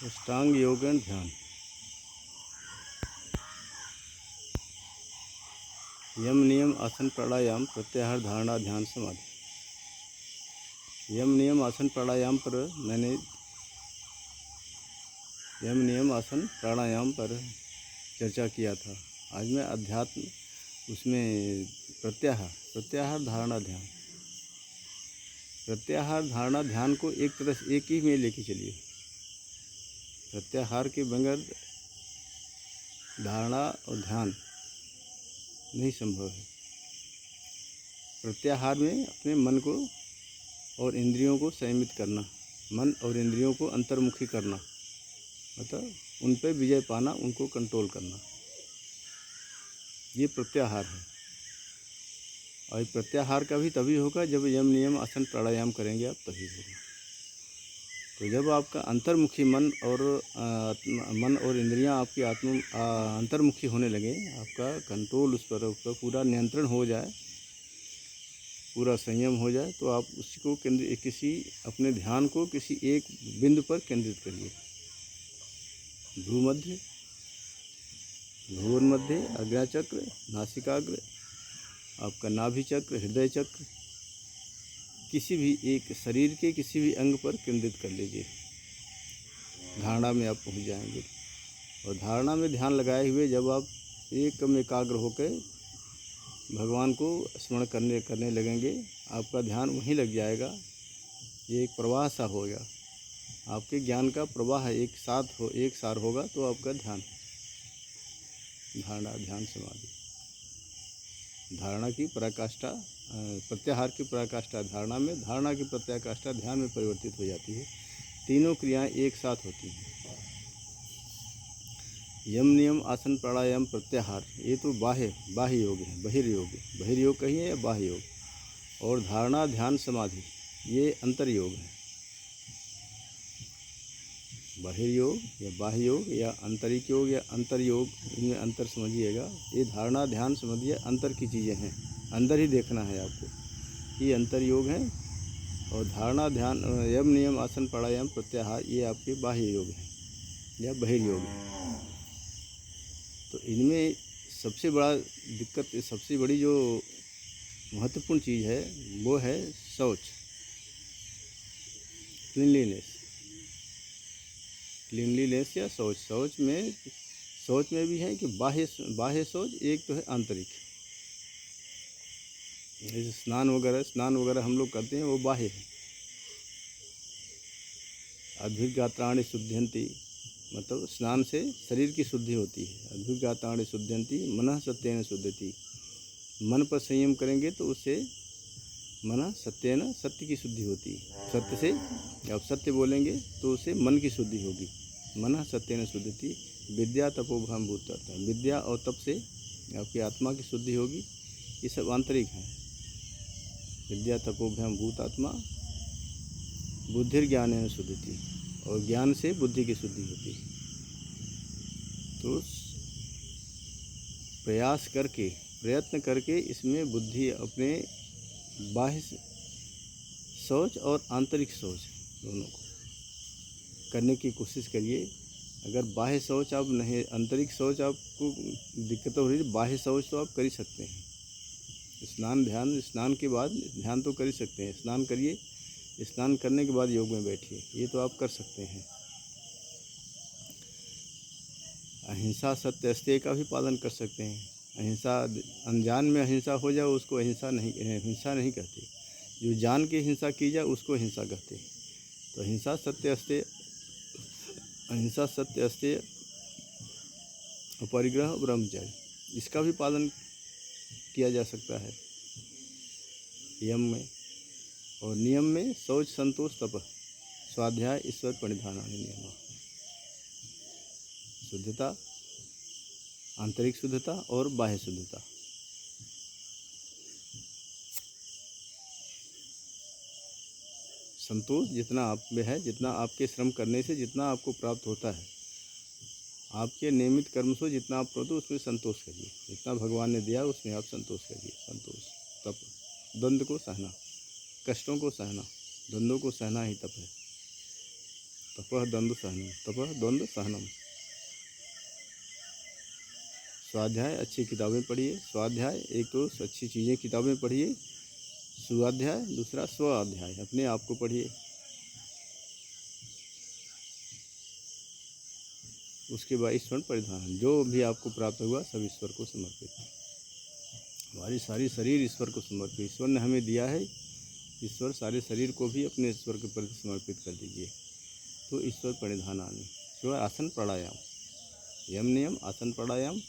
अष्टांग योग एंड ध्यान। यम नियम आसन प्राणायाम प्रत्याहार धारणा ध्यान समाधि। यम नियम आसन प्राणायाम पर मैंने यम नियम आसन प्राणायाम पर चर्चा किया था। आज मैं अध्यात्म उसमें प्रत्याहार धारणा ध्यान। प्रत्याहार धारणा ध्यान को एक तरह से एक ही में लेके चलिए। प्रत्याहार के बगैर धारणा और ध्यान नहीं संभव है। प्रत्याहार में अपने मन को और इंद्रियों को संयमित करना, मन और इंद्रियों को अंतर्मुखी करना, मतलब उन पर विजय पाना, उनको कंट्रोल करना, ये प्रत्याहार है। और प्रत्याहार का भी तभी होगा जब यम नियम आसन प्राणायाम करेंगे आप, तभी होगा। तो जब आपका अंतर्मुखी मन और इंद्रियां आपकी अंतर्मुखी होने लगे, आपका कंट्रोल उस पर पूरा नियंत्रण हो जाए, पूरा संयम हो जाए, तो आप उसको अपने ध्यान को किसी एक बिंदु पर केंद्रित करिए। भ्रूमध्य, भ्रुवोन्मध्य, आज्ञाचक्र, नासिकाग्र, आपका नाभि चक्र, हृदय चक्र, किसी भी एक शरीर के किसी भी अंग पर केंद्रित कर लीजिए। धारणा में आप पहुंच जाएंगे। और धारणा में ध्यान लगाए हुए जब आप एकदम एकाग्र होकर भगवान को स्मरण करने लगेंगे, आपका ध्यान वहीं लग जाएगा। ये एक प्रवाह सा होगा, आपके ज्ञान का प्रवाह एक सार होगा। तो आपका ध्यान, धारणा, ध्यान, समाधि, धारणा की पराकाष्ठा, प्रत्याहार की पराकाष्ठा धारणा में, धारणा की प्रत्याकाष्ठा ध्यान में परिवर्तित हो जाती है। तीनों क्रियाएं एक साथ होती हैं। यम नियम आसन प्राणायाम प्रत्याहार, ये तो बाह्य योग है, बहिर्योग कहिए या बाह्य योग। और धारणा, ध्यान, समाधि, ये अंतर्योग है। बहिर्योग या बाह्य योग या आंतरिक योग या अंतर्योग, इनमें अंतर समझिएगा। ये धारणा, ध्यान, समाधि अंतर की चीज़ें हैं, अंदर ही देखना है आपको, ये अंतर्योग हैं। और धारणा, ध्यान, यम नियम आसन प्राणायाम प्रत्याहार, ये आपके बाह्य योग हैं या बहिर्योग हैं। तो इनमें सबसे बड़ी जो महत्वपूर्ण चीज़ है वो है शौच, क्लीनलीनेस या शौच। शौच में भी है कि बाह्य शौच, एक तो है आंतरिक। जैसे स्नान वगैरह हम लोग करते हैं, वो बाह्य है। अद्भिर्गात्राणि शुद्ध्यन्ति, मतलब स्नान से शरीर की शुद्धि होती है। अद्भिर्गात्राणि शुद्ध्यन्ति मनः सत्येन शुद्धति। मन पर संयम करेंगे तो उससे मनः सत्येन, सत्य की शुद्धि होती है। सत्य से आप सत्य बोलेंगे तो उससे मन की शुद्धि होगी। मनः सत्येन शुद्धति। विद्या तपोभ्याम भूत, विद्या और तप से आपकी आत्मा की शुद्धि होगी। ये सब आंतरिक हैं। विद्या तपोभ्याम भूत आत्मा, बुद्धिर्ज्ञानेन शुद्धति, और ज्ञान से बुद्धि की शुद्धि होती है। तो प्रयत्न करके इसमें बुद्धि, अपने बाह्य सोच और आंतरिक सोच दोनों को करने की कोशिश करिए। अगर बाह्य सोच आप नहीं, आंतरिक सोच आपको दिक्कत हो रही है, बाह्य सोच तो आप कर ही सकते हैं। स्नान के बाद ध्यान तो कर ही सकते हैं। स्नान करिए, स्नान करने के बाद योग में बैठिए, ये तो आप कर सकते हैं। अहिंसा, सत्य, अस्तेय का भी पालन कर सकते हैं। अहिंसा, अनजान में अहिंसा हो जाए उसको हिंसा नहीं कहते। जो जान के हिंसा की जाए उसको हिंसा कहते हैं। तो अहिंसा, सत्य, अस्तेय, परिग्रह, ब्रह्मचर्य, इसका भी पालन किया जा सकता है यम में। और नियम में शौच, संतोष, तप, स्वाध्याय, ईश्वर प्रणिधान, नियम, शुद्धता, आंतरिक शुद्धता और बाह्य शुद्धता। संतोष जितना आप में है, जितना आपके श्रम करने से जितना आपको प्राप्त होता है, आपके नियमित कर्म से जितना आप प्राप्त हो, उसमें संतोष करिए। जितना भगवान ने दिया उसमें आप संतोष करिए। संतोष, तप, द्वंद्व को सहना, कष्टों को सहना, द्वंद्वों को सहना ही तप है। तपः द्वंद्व सहनम, तपः द्वंद्व सहनम। स्वाध्याय अच्छी किताबें पढ़िए। स्वाध्याय एक तो अच्छी चीज़ें किताबें पढ़िए, स्वाध्याय दूसरा स्वाध्याय अपने आप को पढ़िए। उसके बाद ईश्वर परिधान, जो भी आपको प्राप्त हुआ सब ईश्वर को समर्पित। हमारी सारी शरीर ईश्वर को समर्पित, ईश्वर ने हमें दिया है, ईश्वर सारे शरीर को भी अपने ईश्वर के प्रति समर्पित कर दीजिए। तो ईश्वर परिधान आने उसके बाद आसन प्राणायाम, यम नियम आसन प्राणायाम,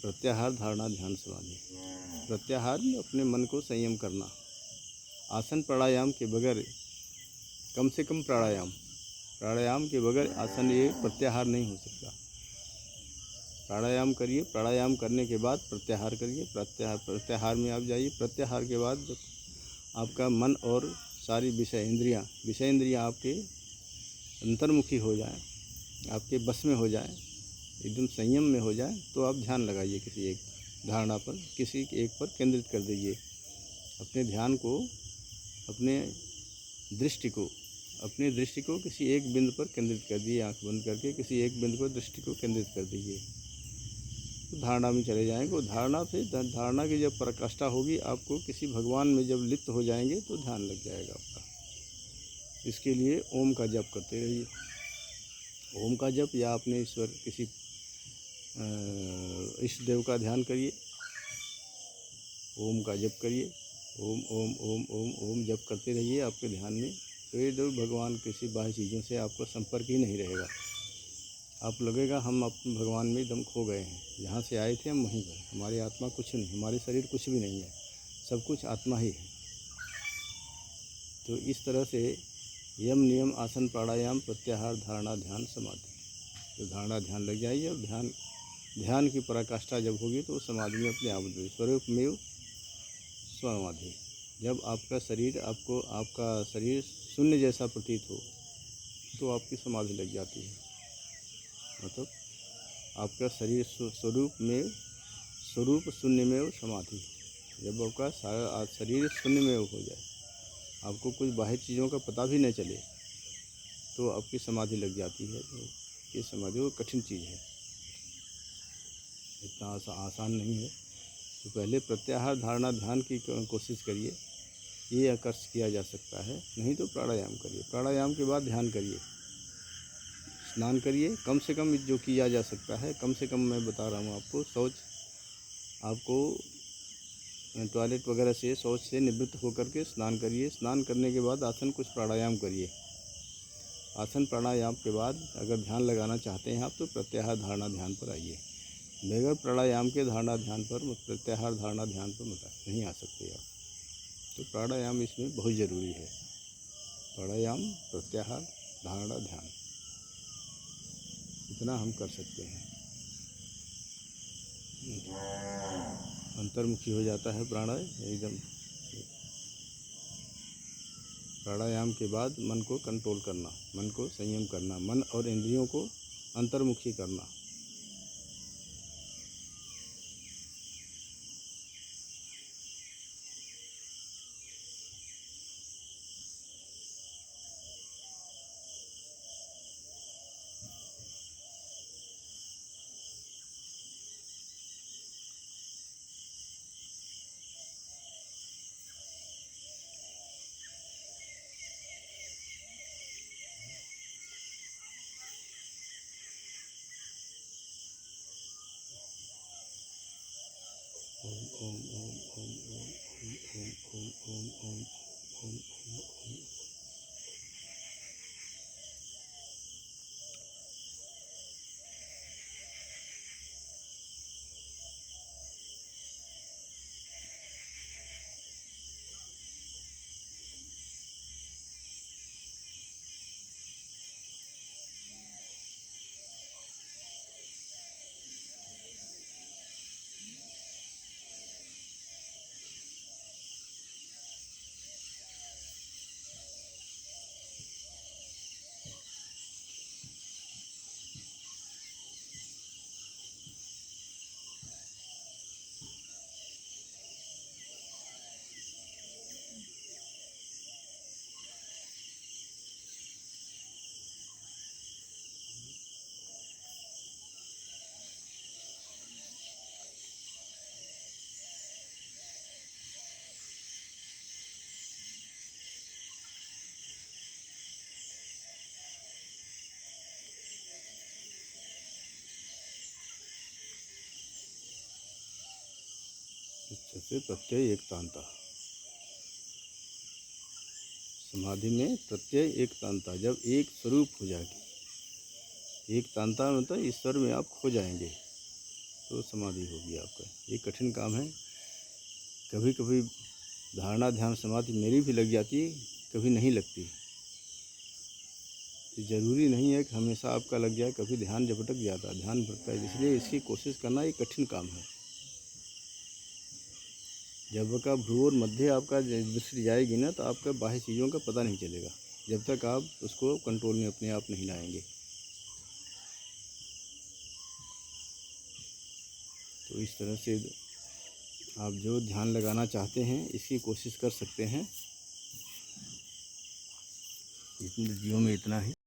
प्रत्याहार धारणा ध्यान समाधि। प्रत्याहार में अपने मन को संयम करना। आसन प्राणायाम के बगैर, कम से कम प्राणायाम के बगैर आसन ये प्रत्याहार नहीं हो सकता। प्राणायाम करिए, प्राणायाम करने के बाद प्रत्याहार करिए, प्रत्याहार में आप जाइए। प्रत्याहार के बाद जब आपका मन और सारी विषय इंद्रियाँ आपके अंतर्मुखी हो जाएं, आपके बस में हो जाएं, एकदम संयम में हो जाए, तो आप ध्यान लगाइए किसी एक धारणा पर, किसी एक पर केंद्रित कर दीजिए अपने ध्यान को, अपने दृष्टि को किसी एक बिंदु पर केंद्रित कर दिए। आंख बंद करके किसी एक बिंदु पर दृष्टि को केंद्रित कर दीजिए, तो धारणा में चले जाएंगे। और धारणा की जब पराकाष्ठा होगी, आपको किसी भगवान में जब लिप्त हो जाएंगे तो ध्यान लग जाएगा आपका। इसके लिए ओम का जप करते रहिए। ओम का जप या अपने ईश्वर किसी इष्ट देव का ध्यान करिए, ओम का जप करिए। ओम ओम ओम ओम ओम जप करते रहिए आपके ध्यान में। तो ये दो भगवान किसी बाह्य चीज़ों से आपका संपर्क ही नहीं रहेगा। आप लगेगा हम अपने भगवान में एकदम खो गए हैं, जहाँ से आए थे हम वहीं पर। हमारी आत्मा कुछ नहीं, हमारे शरीर कुछ भी नहीं है, सब कुछ आत्मा ही है। तो इस तरह से यम नियम आसन प्राणायाम प्रत्याहार धारणा ध्यान समाधि, तो धारणा ध्यान लग जाइए। और ध्यान की पराकाष्ठा जब होगी तो समाधि में अपने आप स्वरूप में समाधि। जब आपका शरीर शून्य जैसा प्रतीत हो तो आपकी समाधि लग जाती है। मतलब आपका शरीर स्वरूप शून्य में समाधि। जब आपका सारा शरीर शून्य में हो जाए, आपको कुछ बाहर चीज़ों का पता भी न चले, तो आपकी समाधि लग जाती है। तो ये समाधि वो कठिन चीज़ है, इतना आसान नहीं है। तो पहले प्रत्याहार धारणा ध्यान की कोशिश करिए, ये आकर्ष किया जा सकता है। नहीं तो प्राणायाम करिए, प्राणायाम के बाद ध्यान करिए, स्नान करिए। कम से कम जो किया जा सकता है, कम से कम मैं बता रहा हूँ आपको, आपको टॉयलेट वगैरह से, शौच से निवृत्त होकर के स्नान करिए। स्नान करने के बाद आसन कुछ प्राणायाम करिए। आसन प्राणायाम के बाद अगर ध्यान लगाना चाहते हैं आप, तो प्रत्याहार धारणा ध्यान पर आइए। बगैर प्राणायाम के धारणा ध्यान पर, प्रत्याहार धारणा ध्यान पर नहीं आ सकते आप। तो प्राणायाम इसमें बहुत ज़रूरी है। प्राणायाम प्रत्याहार धारणा ध्यान, इतना हम कर सकते हैं। अंतर्मुखी हो जाता है प्राणायाम एकदम। प्राणायाम के बाद मन को कंट्रोल करना, मन को संयम करना, मन और इंद्रियों को अंतर्मुखी करना। ओम ओम ओम ओम ओम ओम ओम ओम ओम ओम ओम। से प्रत्यय एकतांता। समाधि में प्रत्यय एकतांता, जब एक स्वरूप हो जाएगी, एकतांता मतलब ईश्वर में आप खो जाएंगे तो समाधि होगी आपका। ये कठिन काम है। कभी कभी धारणा ध्यान समाधि मेरी भी लग जाती है, कभी नहीं लगती। ज़रूरी नहीं है कि हमेशा आपका लग जाए, कभी ध्यान जब भटक जाता है, ध्यान भटकता है, इसलिए इसकी कोशिश करना एक कठिन काम है। जब का भ्रू और मध्य आपका दृष्टि जाएगी ना, तो आपका बाह्य चीज़ों का पता नहीं चलेगा, जब तक आप उसको कंट्रोल में अपने आप नहीं लाएंगे। तो इस तरह से आप जो ध्यान लगाना चाहते हैं इसकी कोशिश कर सकते हैं। इतने जीवों में इतना ही।